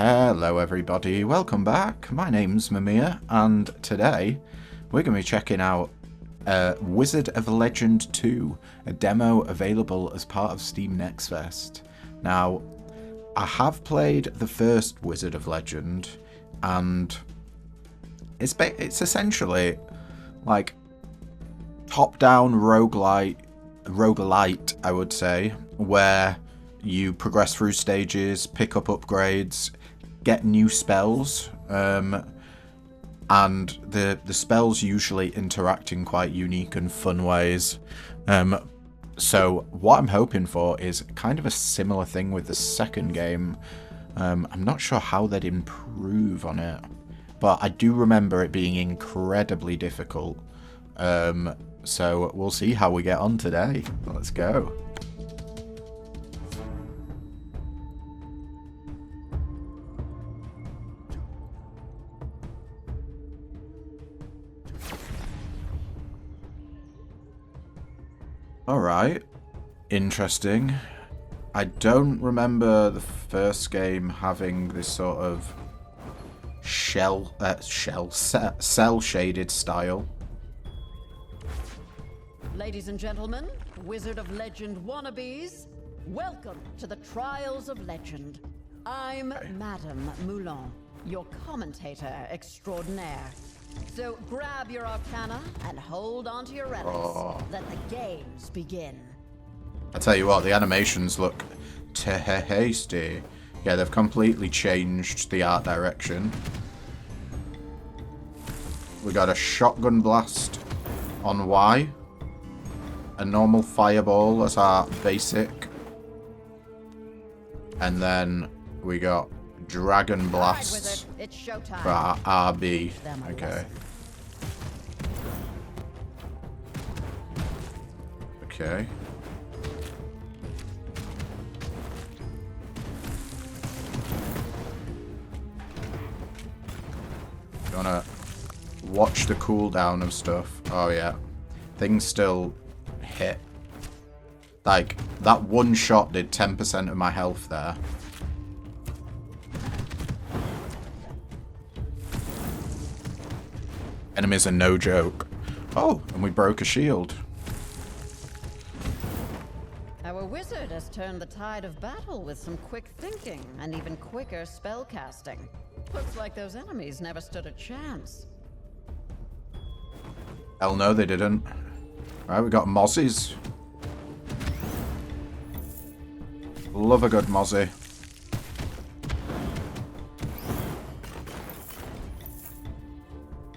Hello everybody, welcome back. My name's Mamiya, and today we're going to be checking out Wizard of Legend 2, a demo available as part of Steam Next Fest. Now, I have played the first Wizard of Legend, and it's essentially like top-down roguelite, I would say, where you progress through stages, pick up upgrades, get new spells, and the spells usually interact in quite unique and fun ways. So what I'm hoping for is kind of a similar thing with the second game. I'm not sure how they'd improve on it, but I do remember it being incredibly difficult. So we'll see how we get on today. Let's go. Alright, interesting. I don't remember the first game having this sort of cel-shaded style. Ladies and gentlemen, Wizard of Legend wannabes, welcome to the Trials of Legend. I'm Madame Moulin, your commentator extraordinaire. So grab your arcana and hold on to your relics. Let the games begin. I tell you what, the animations look tasty. Yeah, they've completely changed the art direction. We got a shotgun blast on Y, a normal fireball as our basic, and then we got dragon blasts for our RB. Okay. Okay. You wanna watch the cooldown of stuff? Oh yeah. Things still hit. Like, that one shot did 10% of my health there. Enemies are no joke. Oh, and we broke a shield. Our wizard has turned the tide of battle with some quick thinking and even quicker spell casting. Looks like those enemies never stood a chance. Hell no, they didn't. Right, we got mozzies. Love a good mozzie.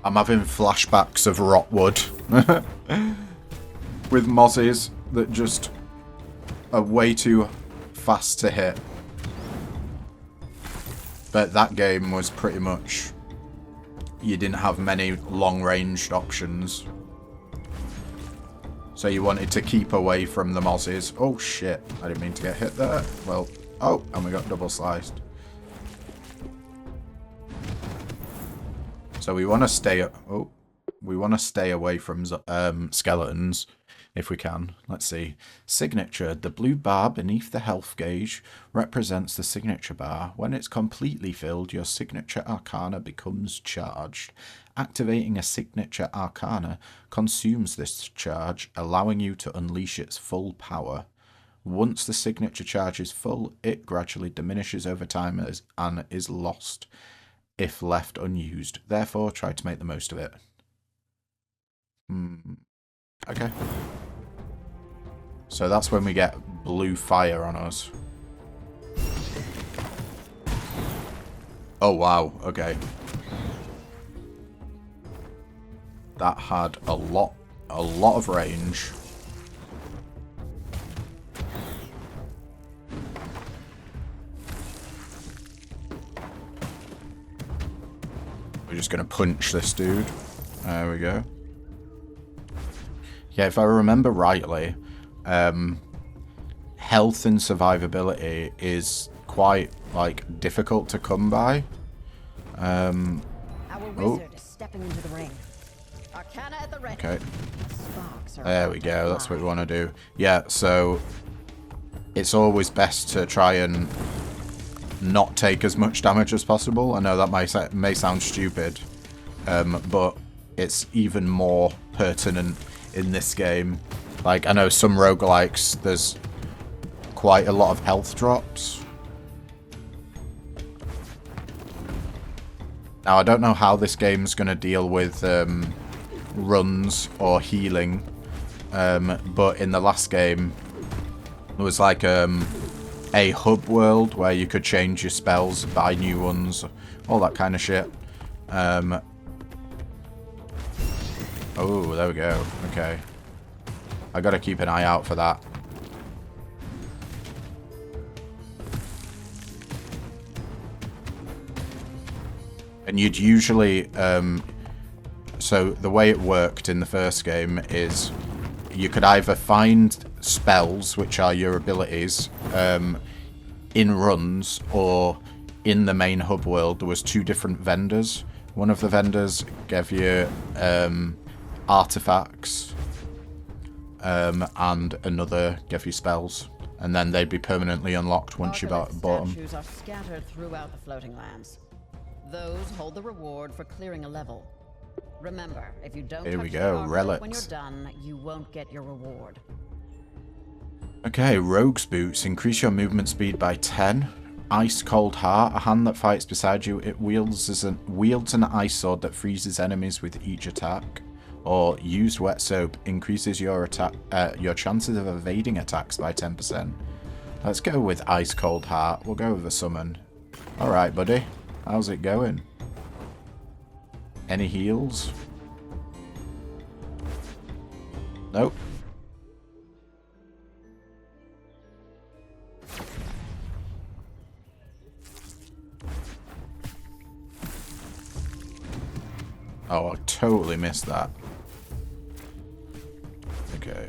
I'm having flashbacks of Rotwood with mozzies that just are way too fast to hit. But that game was pretty much, you didn't have many long-ranged options. So you wanted to keep away from the mozzies. Oh shit, I didn't mean to get hit there. Well, oh, and we got double sliced. So we want to stay away from skeletons if we can. Let's see. Signature. The blue bar beneath the health gauge represents the signature bar. When it's completely filled, your signature arcana becomes charged. Activating a signature arcana consumes this charge, allowing you to unleash its full power. Once the signature charge is full, it gradually diminishes over time and is lost if left unused. Therefore, try to make the most of it. Okay. So that's when we get blue fire on us. Oh wow, okay. That had a lot of range. We're just gonna punch this dude. There we go. Yeah, if I remember rightly, health and survivability is quite, like, difficult to come by. Our wizard is stepping into the ring. Arcana at the ready. Okay. There we go, that's what we want to do. Yeah, so it's always best to try and not take as much damage as possible. I know that may sound stupid, but it's even more pertinent in this game. Like, I know some roguelikes, there's quite a lot of health drops. Now, I don't know how this game's going to deal with runs or healing, but in the last game, there was like a hub world where you could change your spells, buy new ones, all that kind of shit. Oh, there we go. Okay. I gotta keep an eye out for that. And you'd usually... so the way it worked in the first game is you could either find spells, which are your abilities, in runs, or in the main hub world there was 2 different vendors. One of the vendors gave you artifacts, and another gave you spells, and then they'd be permanently unlocked once you bought them. Statues are scattered throughout the floating lands. Those hold the reward for clearing a level. Remember, if you don't Here we touch the go, artwork relics. when you're done, you won't get your reward. Okay, Rogue's Boots. Increase your movement speed by 10. Ice Cold Heart. A hand that fights beside you. It wields an ice sword that freezes enemies with each attack. Or used wet soap. Increases your chances of evading attacks by 10%. Let's go with Ice Cold Heart. We'll go with a summon. Alright, buddy. How's it going? Any heals? Nope. Oh, I totally missed that. Okay.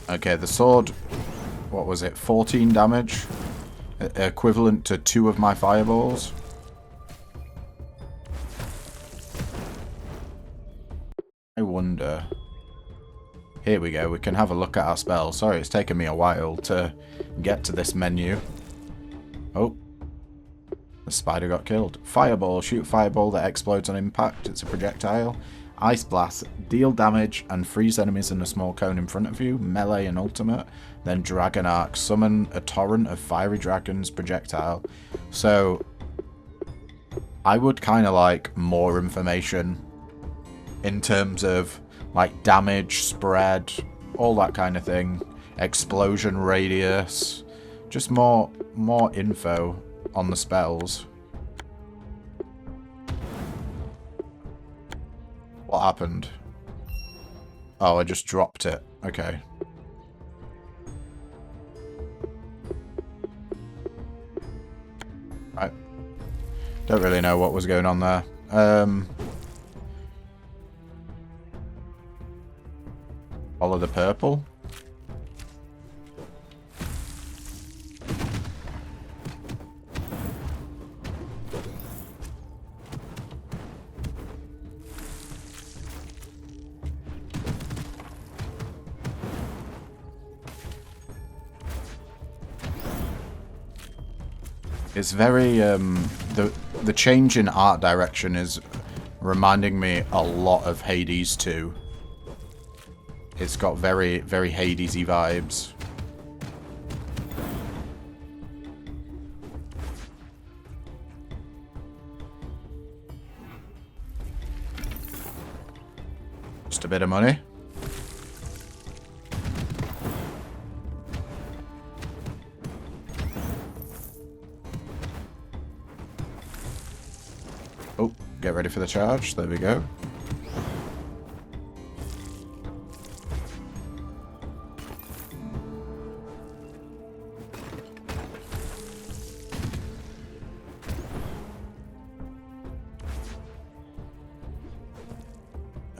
Okay, the sword, what was it? 14 damage? Equivalent to 2 of my fireballs. I wonder. Here we go. We can have a look at our spells. Sorry, it's taken me a while to get to this menu. Oh. The spider got killed. Fireball. Shoot fireball that explodes on impact. It's a projectile. Ice Blast. Deal damage and freeze enemies in a small cone in front of you. Melee and ultimate. Then Dragon Arc. Summon a torrent of fiery dragons projectile. So, I would kind of like more information in terms of like damage, spread, all that kind of thing. Explosion radius. Just more info on the spells. What happened? Oh, I just dropped it. Okay. Right. Don't really know what was going on there. Follow the purple. It's very, the change in art direction is reminding me a lot of Hades 2. It's got very, very Hadesy vibes. Just a bit of money. Oh, get ready for the charge. There we go.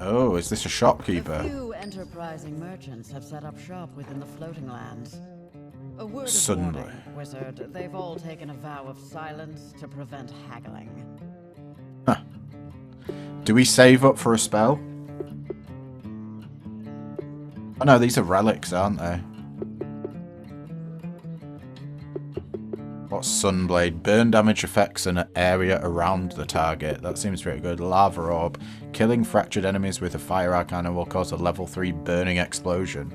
Oh, is this a shopkeeper? A few enterprising merchants have set up shop within the floating lands. A word of Suddenly. warning, wizard. They've all taken a vow of silence to prevent haggling. Huh. Do we save up for a spell? Oh no, these are relics, aren't they? What's Sunblade? Burn damage effects an area around the target. That seems pretty good. Lava Orb. Killing fractured enemies with a fire arcana will cause a level 3 burning explosion.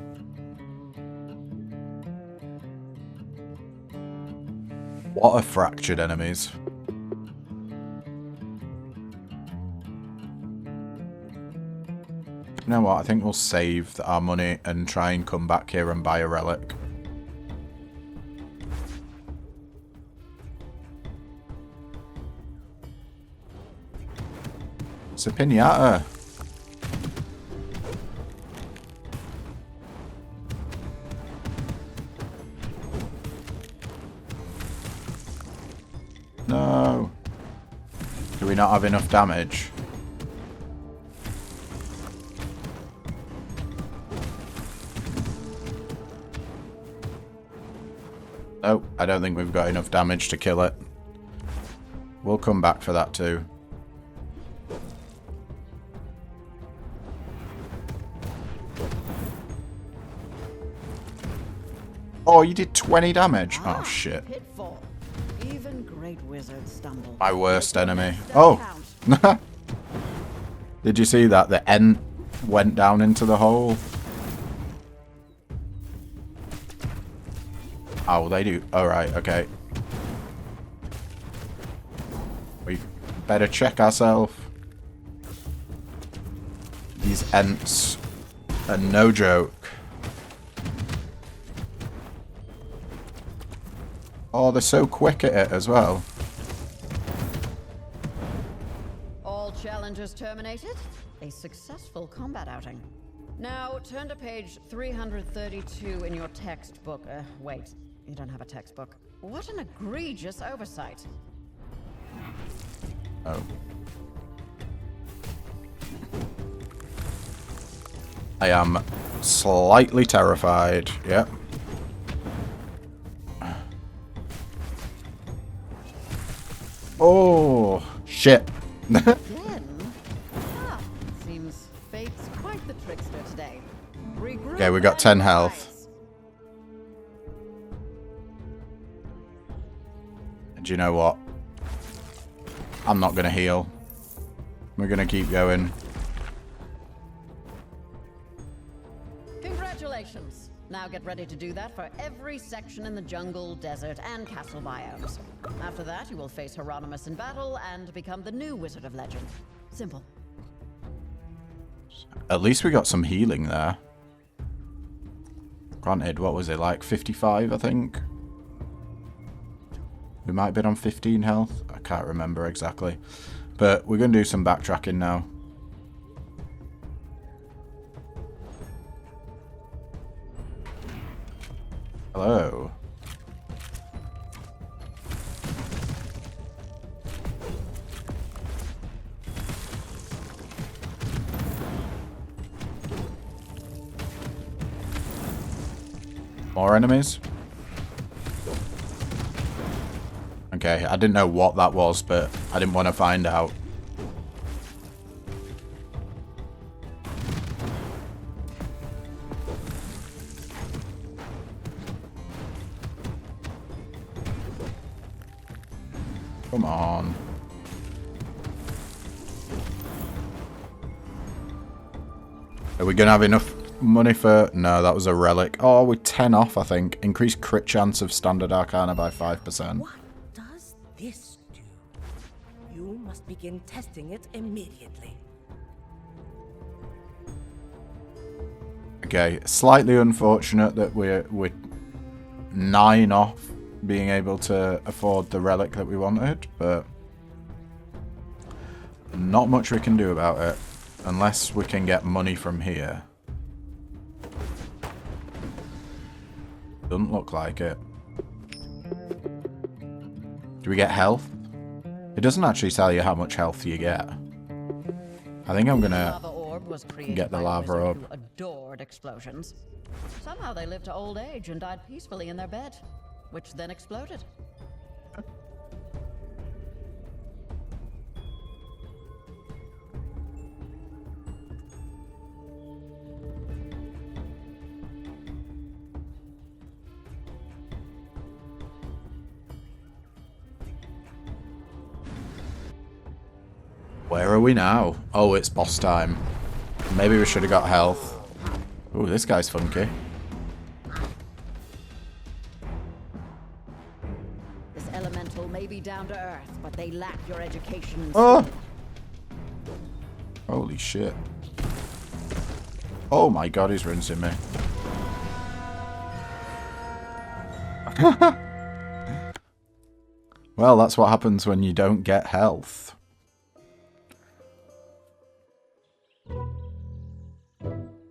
What are fractured enemies? You know what? I think we'll save our money and try and come back here and buy a relic. It's a pinata. No. Do we not have enough damage? No, I don't think we've got enough damage to kill it. We'll come back for that too. Oh, you did 20 damage. Oh, shit. Pitfall. Even great wizards stumble. My worst enemy. Oh. Did you see that? The Ent went down into the hole. Oh, they do. Alright, okay. We better check ourselves. These Ents are no joke. Oh, they're so quick at it as well. All challenges terminated. A successful combat outing. Now, turn to page 332 in your textbook. Wait, you don't have a textbook. What an egregious oversight. Oh. I am slightly terrified. Yep. Oh, shit. Again? Ah, seems fate's quite the trickster today. Regroup. Okay, we got 10 health. Do you know what? I'm not going to heal. We're going to keep going. Congratulations. Now get ready to do that for every section in the jungle, desert, and castle biomes. After that, you will face Hieronymus in battle and become the new Wizard of Legend. Simple. At least we got some healing there. Granted, what was it, like 55, I think? We might have been on 15 health. I can't remember exactly. But we're going to do some backtracking now. Hello. More enemies? Okay, I didn't know what that was, but I didn't want to find out. Come on. Are we going to have enough money for... No, that was a relic. Oh, we're 10 off, I think. Increased crit chance of standard arcana by 5%. What does this do? You must begin testing it immediately. Okay, slightly unfortunate that we're 9 off being able to afford the relic that we wanted, but not much we can do about it unless we can get money from here. Doesn't look like it. Do we get health? It doesn't actually tell you how much health you get. I think I'm gonna get the lava orb. Who adored explosions. Somehow they lived to old age and died peacefully in their bed, which then exploded. Where are we now? Oh, it's boss time. Maybe we should have got health. Ooh, this guy's funky. This elemental may be down to earth, but they lack your education and Oh! skill. Holy shit. Oh my god, he's rinsing me. Well, that's what happens when you don't get health.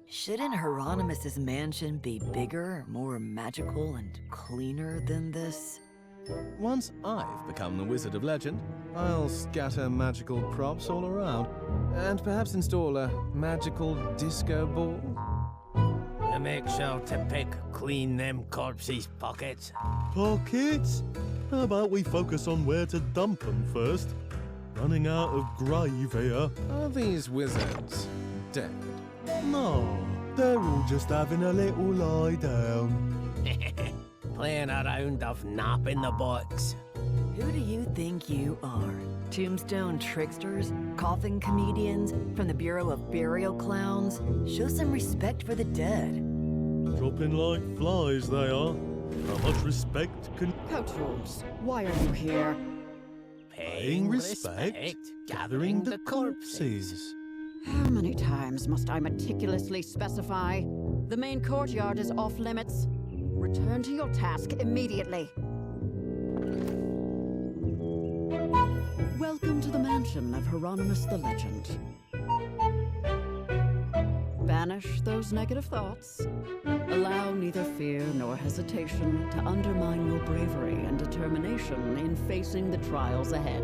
Shouldn't Hieronymus's mansion be bigger, more magical, and cleaner than this? Once I've become the Wizard of Legend, I'll scatter magical props all around, and perhaps install a magical disco ball. You make sure to pick clean them corpses' pockets. Pockets? How about we focus on where to dump them first? Running out of grave here. Are these wizards dead? No, they're all just having a little lie down. Playing around of napping the box. Who do you think you are? Tombstone tricksters? Coffin comedians? From the Bureau of Burial Clowns? Show some respect for the dead. Dropping like flies, they are. How much respect can... Coatrools, why are you here? Paying respect, gathering the corpses. How many times must I meticulously specify? The main courtyard is off limits. Return to your task immediately. Welcome to the mansion of Hieronymus the Legend. Banish those negative thoughts. Allow neither fear nor hesitation to undermine your bravery and determination in facing the trials ahead.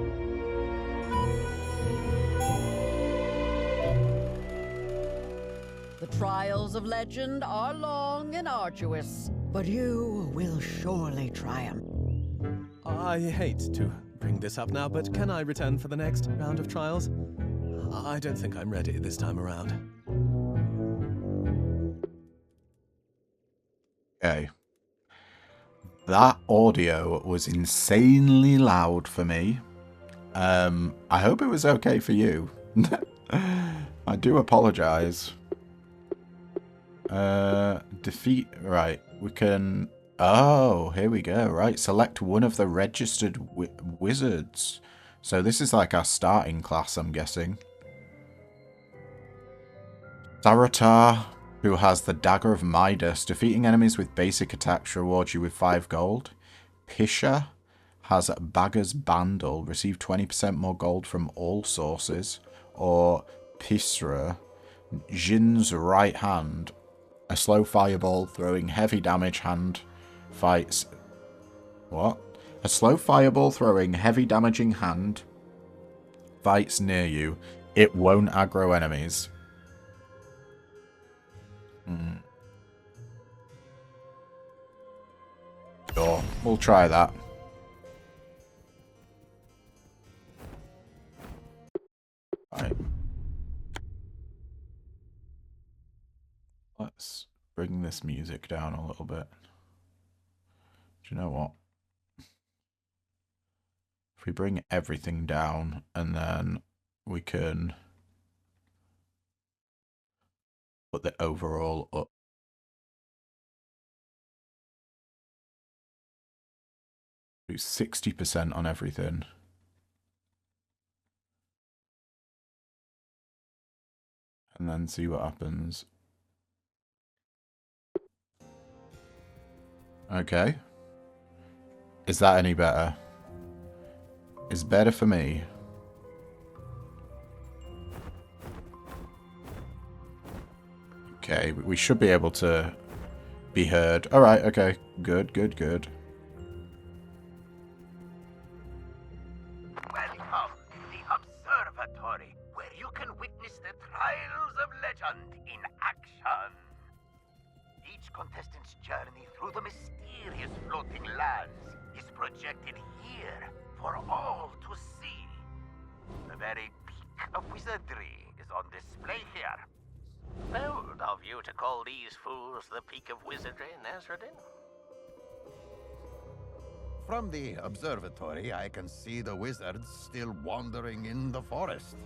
The trials of legend are long and arduous, but you will surely triumph. I hate to bring this up now, but can I return for the next round of trials? I don't think I'm ready this time around. Okay. That audio was insanely loud for me. I hope it was okay for you. I do apologize. Defeat... Right, we can... Oh, here we go. Right, select one of the registered wizards. So this is like our starting class, I'm guessing. Zaratar, who has the Dagger of Midas. Defeating enemies with basic attacks rewards you with 5 gold. Pisha has Bagger's Bandle. Receive 20% more gold from all sources. Or Pisra, Jin's right hand. A slow fireball throwing heavy damage hand fights... What? A slow fireball throwing heavy damaging hand fights near you. It won't aggro enemies. Sure, we'll try that. Right. Let's bring this music down a little bit. Do you know what? If we bring everything down and then we can put the overall up. Do 60% on everything. And then see what happens. Okay. Is that any better? It's better for me. Okay, we should be able to be heard. Alright, okay. Good, good, good. Welcome to the observatory, where you can witness the trials of legend in action. Each contestant's journey through the mysterious floating lands is projected here for all to see. The very peak of wizardry is on display here. Bold of you to call these fools the peak of wizardry, Nasruddin. From the observatory, I can see the wizards still wandering in the forest.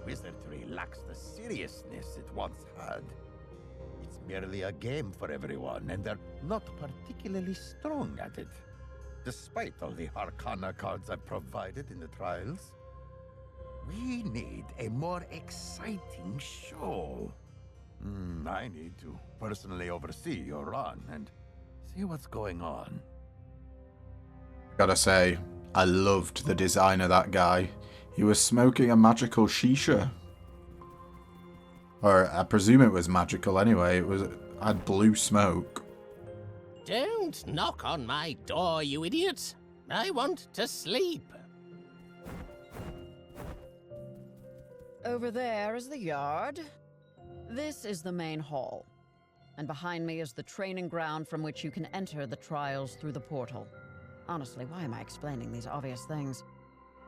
wizardry lacks the seriousness it once had. It's merely a game for everyone, and they're not particularly strong at it, despite all the Arcana cards I've provided in the trials. We need a more exciting show. I need to personally oversee your run and see what's going on. Gotta say, I loved the design of that guy. He was smoking a magical shisha. Or I presume it was magical anyway. It had blue smoke. Don't knock on my door, you idiot. I want to sleep. Over there is the yard. This is the main hall. And behind me is the training ground from which you can enter the trials through the portal. Honestly, why am I explaining these obvious things?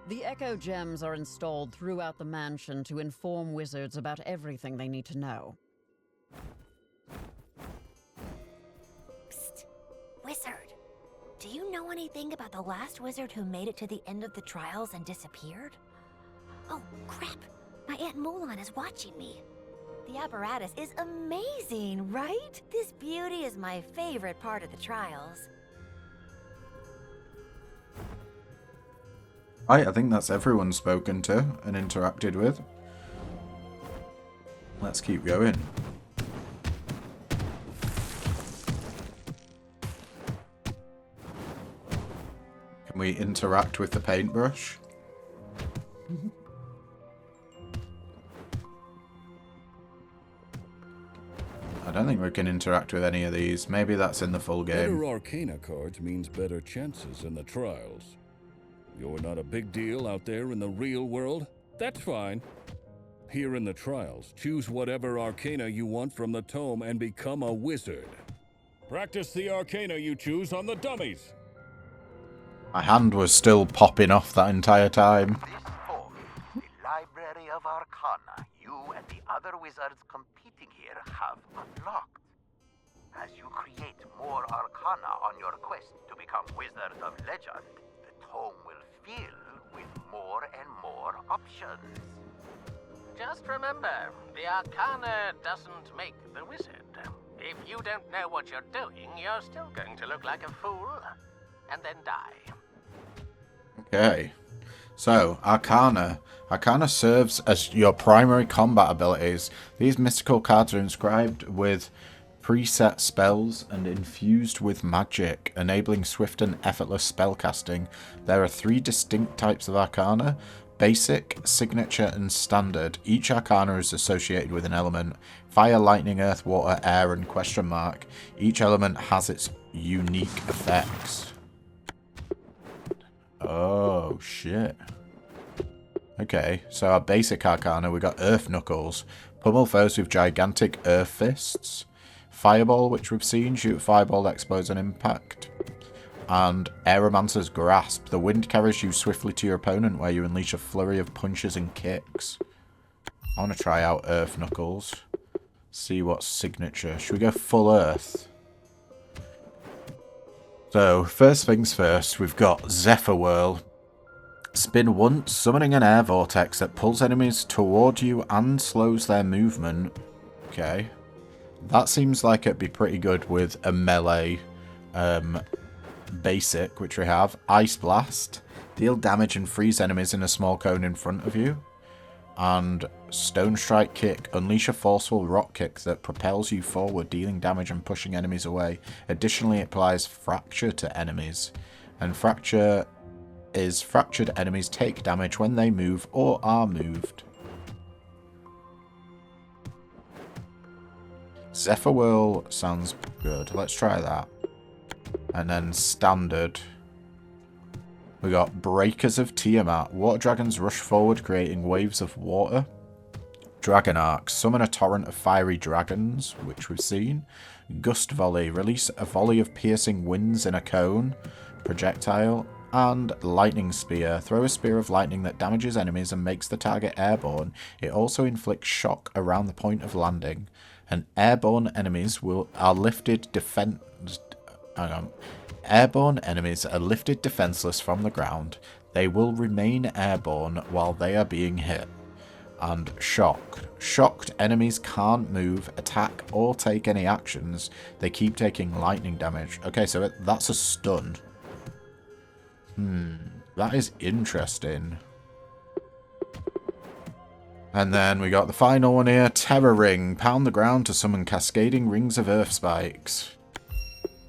The Echo Gems are installed throughout the mansion to inform wizards about everything they need to know. Psst. Wizard, do you know anything about the last wizard who made it to the end of the trials and disappeared? Oh, crap! My Aunt Mulan is watching me. The apparatus is amazing, right? This beauty is my favorite part of the trials. Right, I think that's everyone spoken to and interacted with. Let's keep going. Can we interact with the paintbrush? I don't think we can interact with any of these. Maybe that's in the full game. Better Arcana cards means better chances in the trials. You're not a big deal out there in the real world? That's fine. Here in the trials, choose whatever Arcana you want from the tome and become a wizard. Practice the Arcana you choose on the dummies. My hand was still popping off that entire time. This tome, the Library of Arcana, you and the other wizards competing here have unlocked. As you create more Arcana on your quest to become Wizard of Legend, the tome will fill with more and more options. Just remember, the Arcana doesn't make the wizard. If you don't know what you're doing, you're still going to look like a fool, and then die. Okay. So, Arcana. Arcana serves as your primary combat abilities. These mystical cards are inscribed with preset spells and infused with magic, enabling swift and effortless spellcasting. There are 3 distinct types of Arcana: basic, signature, and standard. Each Arcana is associated with an element: fire, lightning, earth, water, air, and question mark. Each element has its unique effects. Oh, shit. Okay, so our basic Arcana, we got Earth Knuckles. Pummel foes with gigantic earth fists. Fireball, which we've seen, shoot a fireball that explodes on impact. And Aeromancer's Grasp. The wind carries you swiftly to your opponent, where you unleash a flurry of punches and kicks. I want to try out Earth Knuckles. See what's signature. Should we go full Earth? So, first things first, we've got Zephyr Whirl. Spin once, summoning an air vortex that pulls enemies toward you and slows their movement. Okay. That seems like it'd be pretty good with a melee basic, which we have. Ice Blast. Deal damage and freeze enemies in a small cone in front of you. And Stone Strike Kick. Unleash a forceful rock kick that propels you forward, dealing damage and pushing enemies away. Additionally, it applies Fracture to enemies. And Fracture is fractured enemies take damage when they move or are moved. Zephyr Whirl sounds good. Let's try that. And then standard. We got Breakers of Tiamat. Water dragons rush forward, creating waves of water. Dragon Arc. Summon a torrent of fiery dragons, which we've seen. Gust Volley. Release a volley of piercing winds in a cone. Projectile. And Lightning Spear. Throw a spear of lightning that damages enemies and makes the target airborne. It also inflicts shock around the point of landing. And airborne enemies are lifted Airborne enemies are lifted defenseless from the ground. They will remain airborne while they are being hit. and shocked. Shocked enemies can't move, attack, or take any actions. They keep taking lightning damage. Okay, so that's a stun. That is interesting. And then we got the final one here. Terror Ring. Pound the ground to summon cascading rings of earth spikes.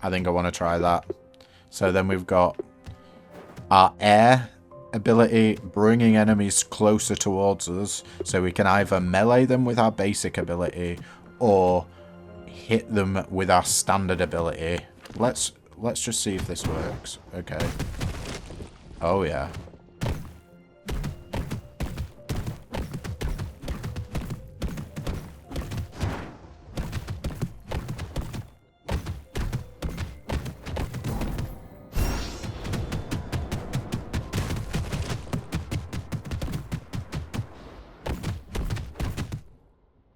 I think I want to try that. So then we've got our air ability, bringing enemies closer towards us. So we can either melee them with our basic ability or hit them with our standard ability. Let's just see if this works. Okay. Oh yeah.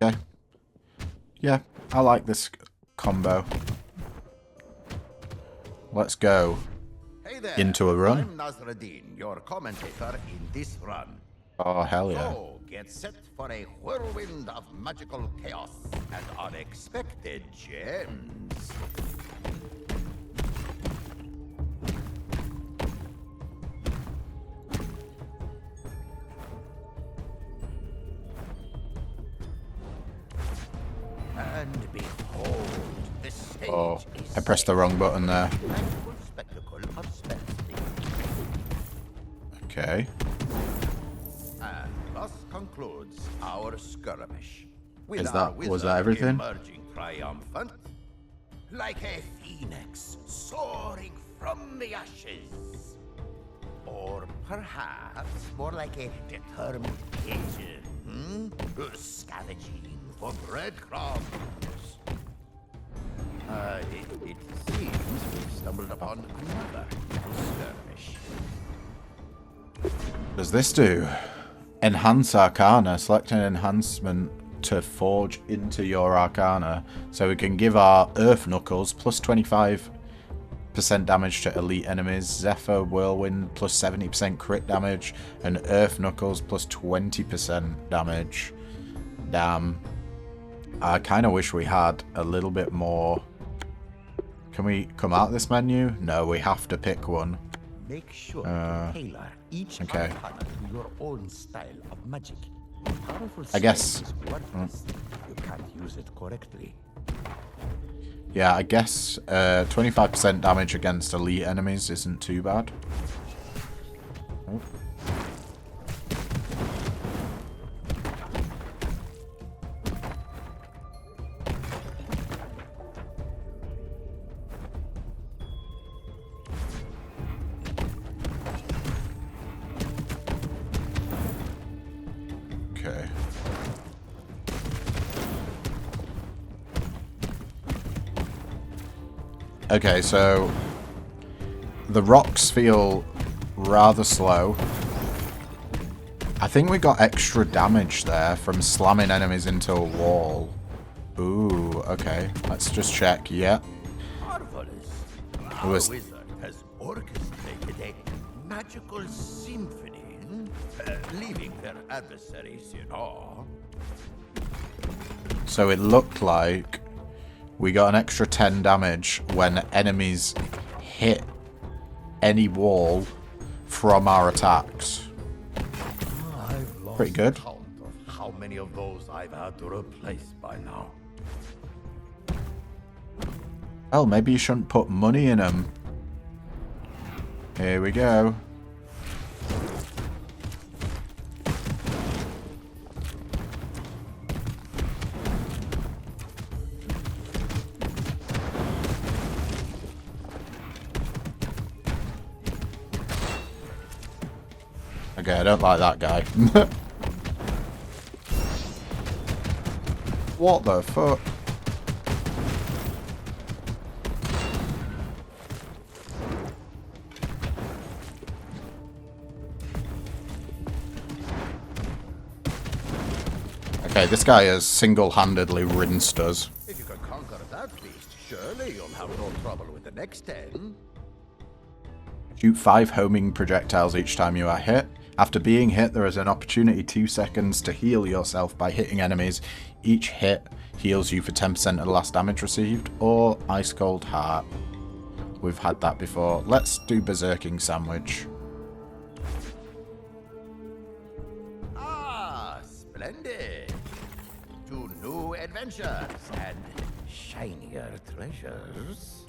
Okay. Yeah, I like this combo. Let's go. Hey there. Into a run. I'm Nasruddin, your commentator in this run. Oh, hell yeah. So, get set for a whirlwind of magical chaos and unexpected gems. And behold, the stage is I pressed the wrong button there. magical spectacle of spelling. Okay. And thus concludes our skirmish. With Is our that- was wizard that everything? Emerging triumphant, like a phoenix soaring from the ashes. Or perhaps more like a determined pigeon, scavenging for breadcrumbs. It seems we've stumbled upon another skirmish. Does this do? Enhance Arcana. Select an enhancement to forge into your Arcana. So we can give our Earth Knuckles plus 25% damage to elite enemies, Zephyr Whirlwind plus 70% crit damage, and Earth Knuckles plus 20% damage. Damn. I kind of wish we had a little bit more. Can we come out of this menu? No, we have to pick one. Make sure to tailor each okay. arcana to your own style of magic. Powerful I guess. spell is worthless if you can't use it correctly. Yeah, I guess 25% damage against elite enemies isn't too bad. Oh. Okay. Okay, so the rocks feel rather slow. I think we got extra damage there from slamming enemies into a wall. Ooh, okay. Let's just check. Yeah. Marvelous. It Our was- wizard has orchestrated a magical symphony, leaving their adversaries in awe. So it looked like we got an extra 10 damage when enemies hit any wall from our attacks. I've lost Pretty good. count of how many of those I've had to replace by now. Well, maybe you shouldn't put money in them. Here we go. Okay, I don't like that guy. What the fuck? Okay, this guy has single-handedly rinsed us. If you can conquer that beast, surely you'll have no trouble with the next 10. Shoot 5 homing projectiles each time you are hit. After being hit, there is an opportunity 2 seconds to heal yourself by hitting enemies. Each hit heals you for 10% of the last damage received, or Ice Cold Heart. We've had that before. Let's do Berserking Sandwich. Ah, splendid. To new adventures and shinier treasures.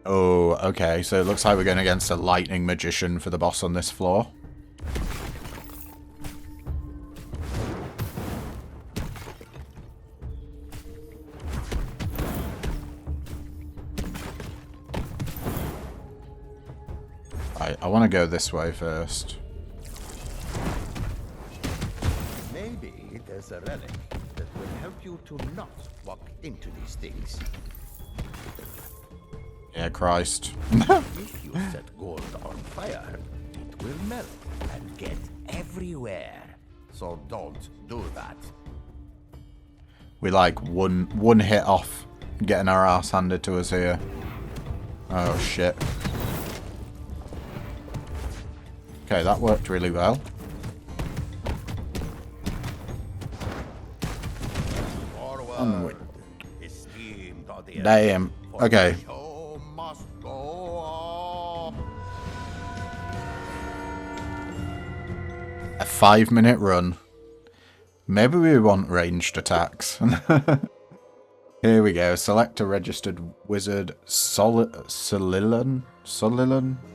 Oh, okay. So it looks like we're going against a Lightning Magician for the boss on this floor. Right, I want to go this way first. Maybe there's a relic that will help you to not walk into these things. Yeah, Christ. If you set gold on fire, it will melt and get everywhere. So don't do that. We like one hit off getting our ass handed to us here. Oh shit. Okay, that worked really well. Forward, esteemed audience. Damn. Okay. The show must go on. A 5-minute run. Maybe we want ranged attacks. Here we go. Select a registered wizard. Solilan?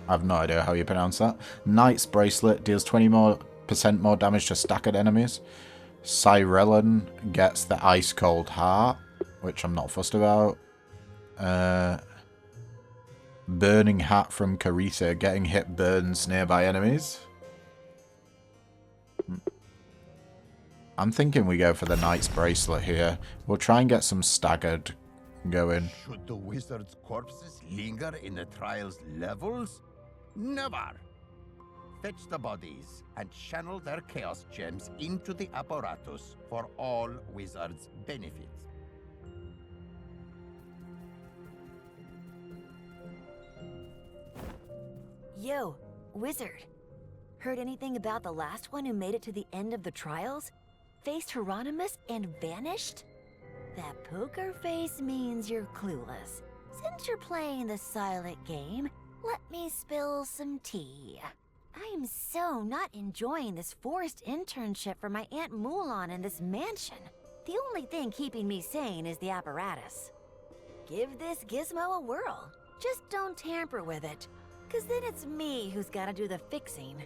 I have no idea how you pronounce that. Knight's Bracelet deals 20% more damage to staggered enemies. Cyrellan gets the Ice Cold Heart, which I'm not fussed about. Burning Hat from Carita. Getting hit burns nearby enemies. I'm thinking we go for the Knight's Bracelet here. We'll try and get some staggered going. Should the wizard's corpses linger in the trial's levels? Never! Fetch the bodies and channel their chaos gems into the apparatus for all wizards' benefit. Yo, wizard. Heard anything about the last one who made it to the end of the trials? Faced Hieronymus and vanished? That poker face means you're clueless. Since you're playing the silent game, let me spill some tea. I am so not enjoying this forced internship for my Aunt Mulan in this mansion. The only thing keeping me sane is the apparatus. Give this gizmo a whirl. Just don't tamper with it, 'cause then it's me who's gotta do the fixing.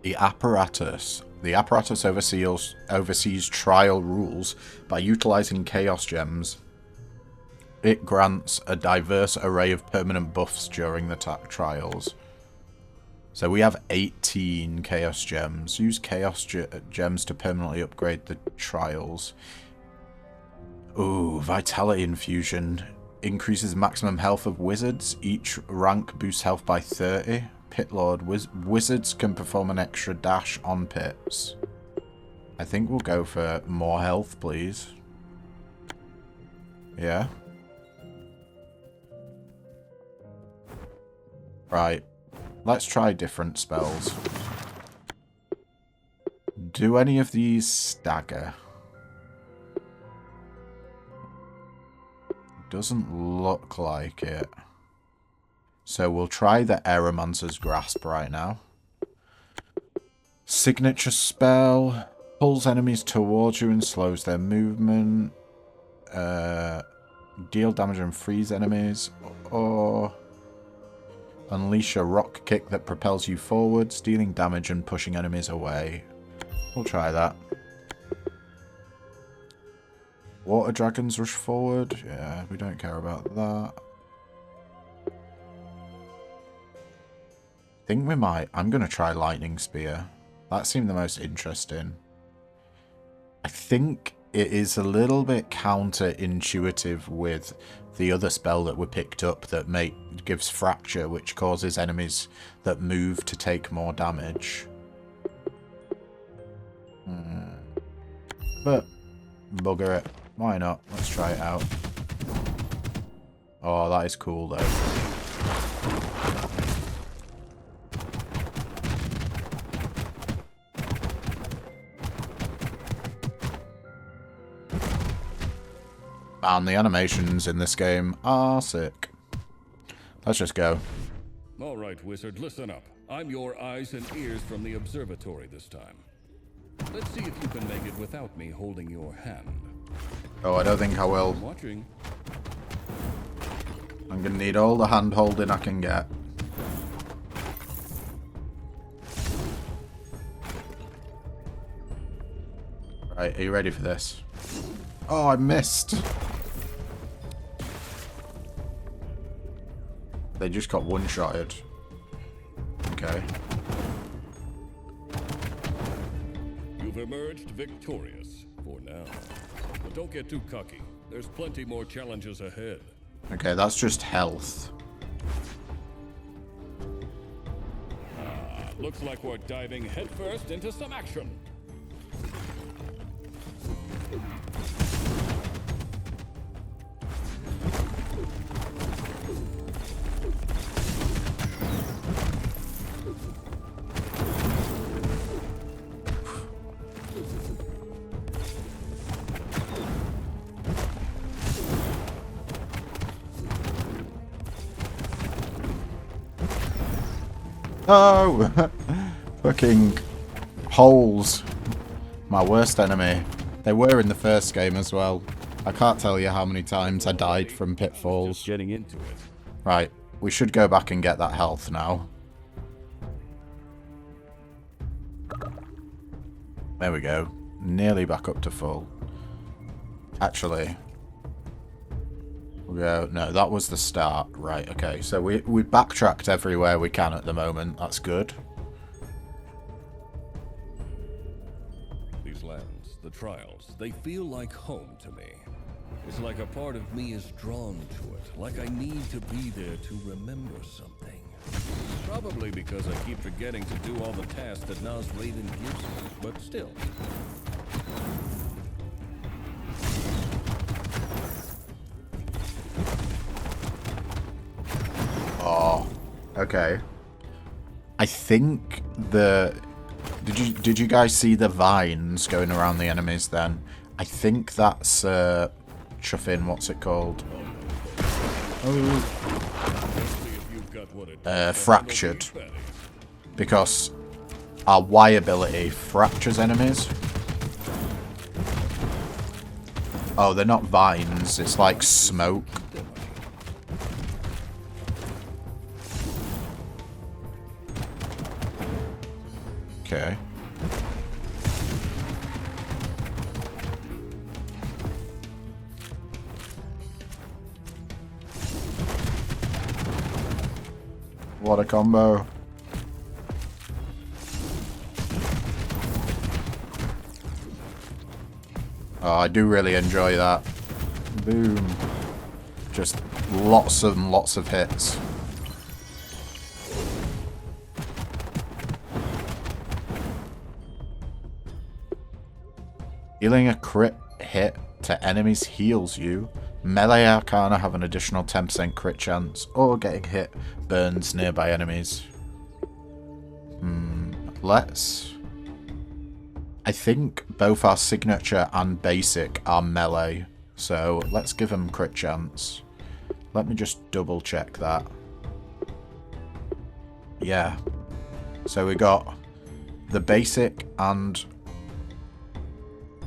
The apparatus. The apparatus oversees trial rules by utilizing chaos gems. It grants a diverse array of permanent buffs during the trials. So we have 18 chaos gems. Use chaos gems to permanently upgrade the trials. Ooh, vitality infusion. Increases maximum health of wizards. Each rank boosts health by 30. Pit Lord. Wizards can perform an extra dash on pits. I think we'll go for more health, please. Yeah. Right. Let's try different spells. Do any of these stagger? Doesn't look like it. So we'll try the Aeromancer's Grasp right now. Signature spell. Pulls enemies towards you and slows their movement. Deal damage and freeze enemies. Or unleash a rock kick that propels you forwards, dealing damage and pushing enemies away. We'll try that. Water dragons rush forward. Yeah, we don't care about that. I think we might. I'm going to try Lightning Spear. That seemed the most interesting. I think it is a little bit counterintuitive with the other spell that we picked up that gives Fracture, which causes enemies that move to take more damage. But bugger it. Why not? Let's try it out. Oh, that is cool, though. And the animations in this game are sick. Let's just go. All right, wizard, listen up. I'm your eyes and ears from the observatory this time. Let's see if you can make it without me holding your hand. Oh, I don't think I will. I'm watching. I'm gonna need all the hand holding I can get. Right, are you ready for this? Oh, I missed. They just got one-shotted. Okay. You've emerged victorious for now. But don't get too cocky. There's plenty more challenges ahead. Okay, that's just health. Looks like we're diving headfirst into some action. Oh! Fucking holes. My worst enemy. They were in the first game as well. I can't tell you how many times I died from pitfalls. Just getting into it. Right, we should go back and get that health now. There we go. Nearly back up to full. Actually... No, that was the start. Right, okay. So we backtracked everywhere we can at the moment. That's good. These lands, the trials, they feel like home to me. It's like a part of me is drawn to it. Like I need to be there to remember something. Probably because I keep forgetting to do all the tasks that Nas Raven gives me, but still. Oh, okay. I think the... Did you guys see the vines going around the enemies then? I think that's chuffing, what's it called? Fractured. Because our Y ability fractures enemies. Oh, they're not vines, it's like smoke. Okay. What a combo. Oh, I do really enjoy that. Boom. Just lots and lots of hits. Dealing a crit hit to enemies heals you. Melee Arcana have an additional 10% crit chance, or getting hit burns nearby enemies. Let's... I think both our signature and basic are melee, so let's give them crit chance. Let me just double check that. Yeah. So we got the basic and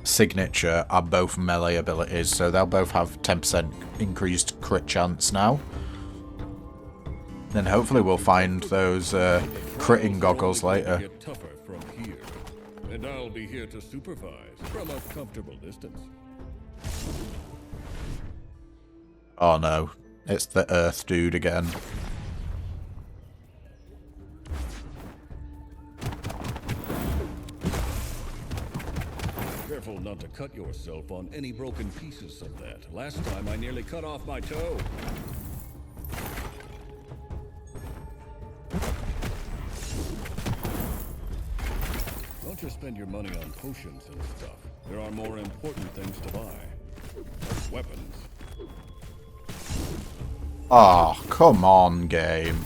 signature are both melee abilities, so they'll both have 10% increased crit chance now. Then hopefully we'll find those critting goggles later. Get tougher from here, and I'll be here to supervise from a comfortable distance. Oh no, it's the Earth dude again. Careful not to cut yourself on any broken pieces of that. Last time I nearly cut off my toe. Don't just spend your money on potions and stuff. There are more important things to buy. Weapons. Oh, come on, game.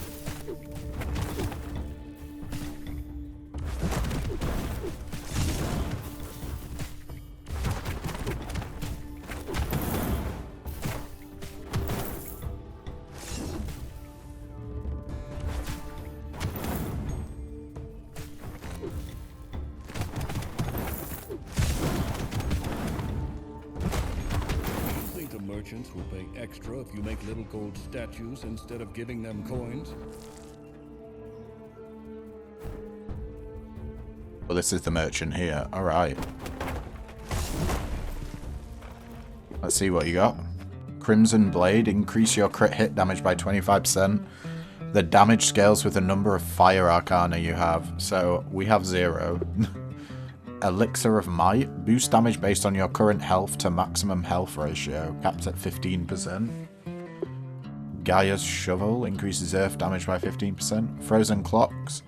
Merchants will pay extra if you make little gold statues instead of giving them coins. Well, this is the merchant here. Alright. Let's see what you got. Crimson Blade. Increase your crit hit damage by 25%. The damage scales with the number of fire arcana you have. So, we have 0. Elixir of Might. Boost damage based on your current health to maximum health ratio. Capped at 15%. Gaia's Shovel. Increases earth damage by 15%. Frozen Clocks.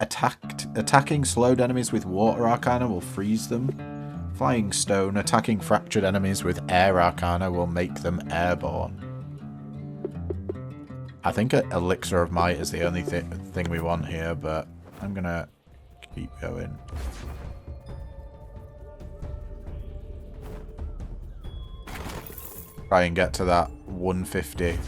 Attacking slowed enemies with water arcana will freeze them. Flying Stone. Attacking fractured enemies with air arcana will make them airborne. I think Elixir of Might is the only thing we want here, but I'm gonna keep going. Try and get to that 150.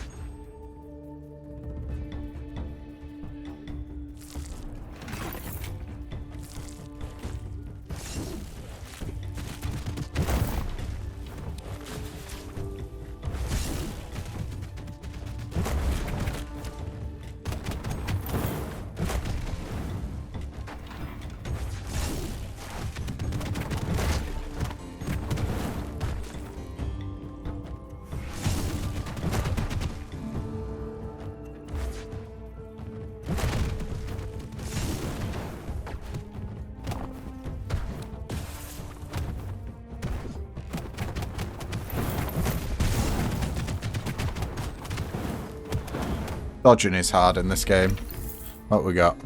Dodging is hard in this game. What we got?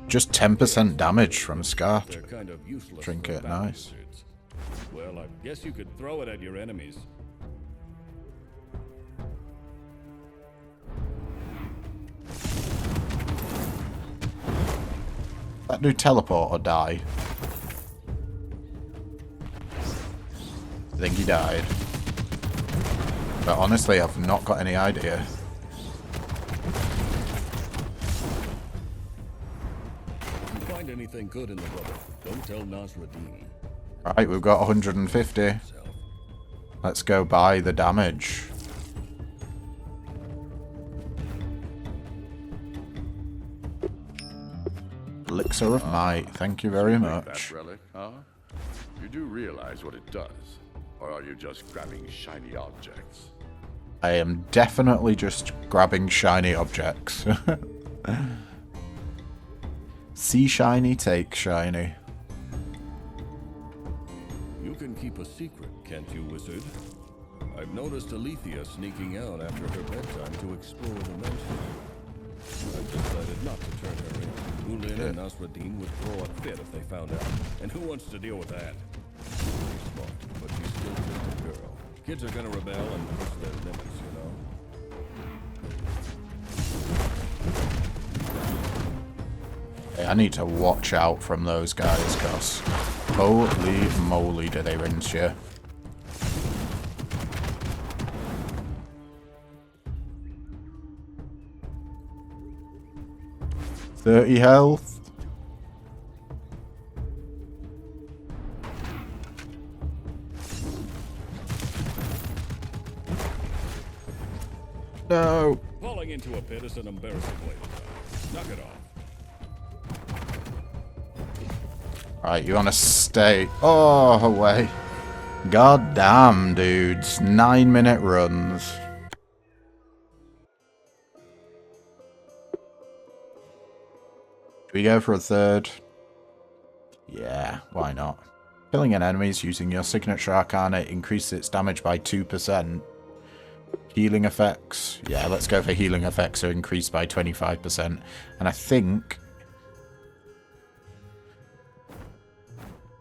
Just 10% damage from Scar. Kind of Trinket, nice. Well, I guess you could throw it at your enemies. That do teleport or die? I think he died. But honestly, I've not got any idea. Anything good in the rubble, don't tell Nasruddin. Right, we've got 150. Let's go buy the damage. Elixir of Might, thank you very much. That relic, huh? You do realize what it does, or are you just grabbing shiny objects? I am definitely just grabbing shiny objects. See shiny, take shiny. You can keep a secret, can't you, wizard? I've noticed Alethea sneaking out after her bedtime to explore the mansion. I've decided not to turn her in. Ulin and Nasruddin would throw a fit if they found out. And who wants to deal with that? She's smart, but she's still just a girl. Kids are gonna rebel and push their limits, you know? I need to watch out from those guys, cause holy moly do they rinse you. $30 health. No. Falling into a pit is an embarrassing way to die. Knock it off. Right, you wanna stay? Oh, away. God damn, dudes. 9-minute runs. Do we go for a third? Yeah, why not? Killing an enemy using your signature arcana increases its damage by 2%. Healing effects. Yeah, let's go for healing effects are increased by 25%. And I think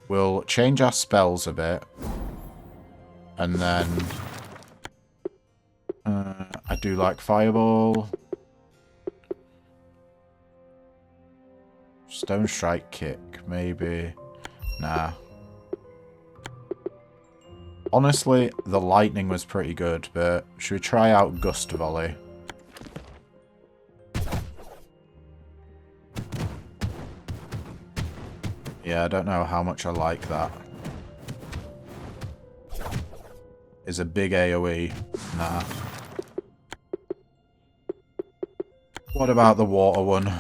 we'll change our spells a bit. And then I do like Fireball. Stone Strike Kick, maybe. Nah. Honestly, the lightning was pretty good, but should we try out Gust Volley? Yeah, I don't know how much I like that. Is a big AoE. Nah. What about the water one?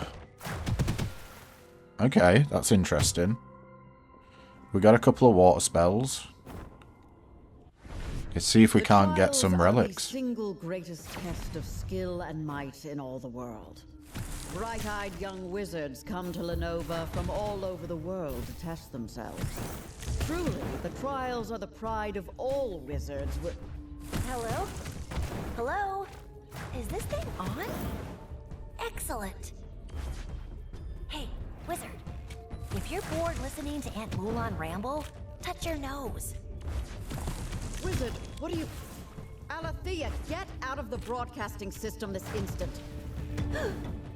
Okay, that's interesting. We got a couple of water spells. Let's see if we can't get some relics. The single greatest test of skill and might in all the world. Bright-eyed young wizards come to Lenova from all over the world to test themselves. Truly, the trials are the pride of all wizards. Hello? Hello? Is this thing on? Excellent. Hey, wizard. If you're bored listening to Aunt Mulan ramble, touch your nose. Wizard, what are you... Alethea, get out of the broadcasting system this instant.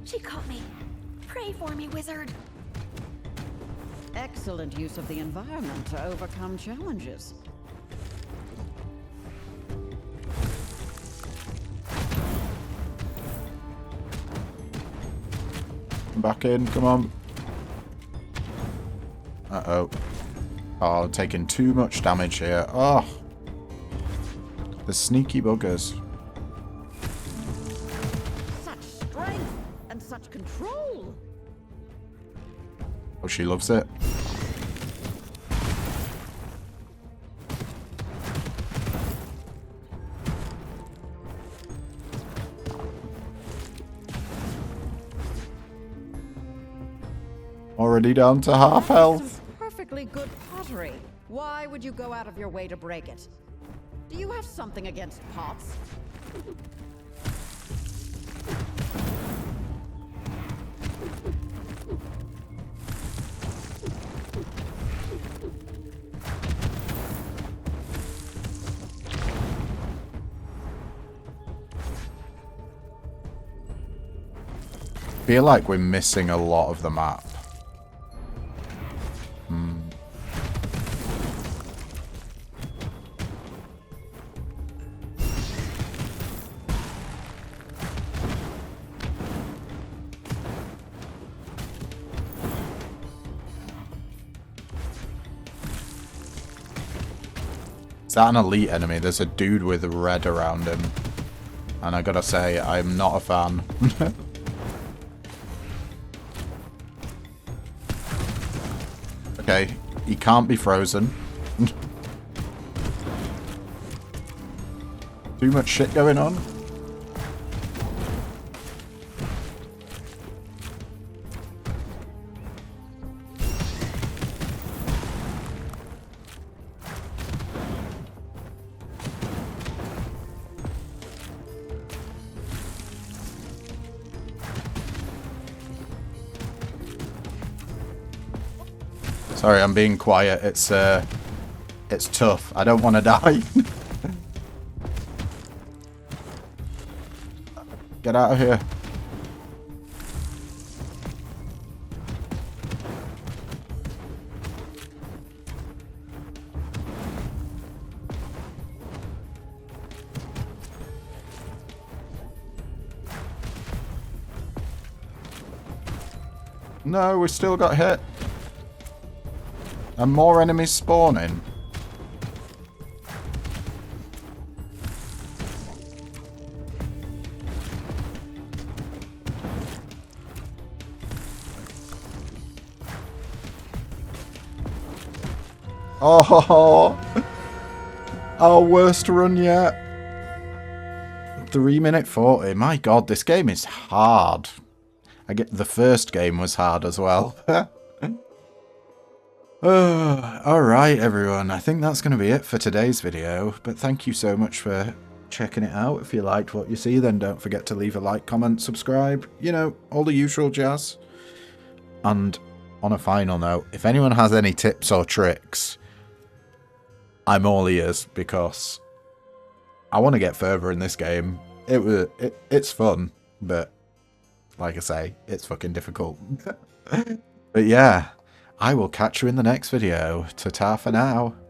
She caught me. Pray for me, wizard. Excellent use of the environment to overcome challenges. Back in, come on. Uh-oh. Oh, I'm taking too much damage here. Oh. The sneaky buggers. Such strength and such control. Oh, she loves it. Already down to half health. Perfectly good pottery. Why would you go out of your way to break it? Do you have something against pots? Feel like we're missing a lot of the map. Is that an elite enemy? There's a dude with red around him. And I gotta say, I'm not a fan. Okay, he can't be frozen. Too much shit going on. Sorry, I'm being quiet. It's tough. I don't want to die. Get out of here. No, we still got hit. And more enemies spawning. Oh, our worst run yet. 3:40. My god, this game is hard. The first game was hard as well. Alright everyone, I think that's going to be it for today's video, but thank you so much for checking it out. If you liked what you see, then don't forget to leave a like, comment, subscribe, you know, all the usual jazz. And on a final note, if anyone has any tips or tricks, I'm all ears, because I want to get further in this game. it's fun, but like I say, it's fucking difficult. But yeah, I will catch you in the next video. Ta-ta for now.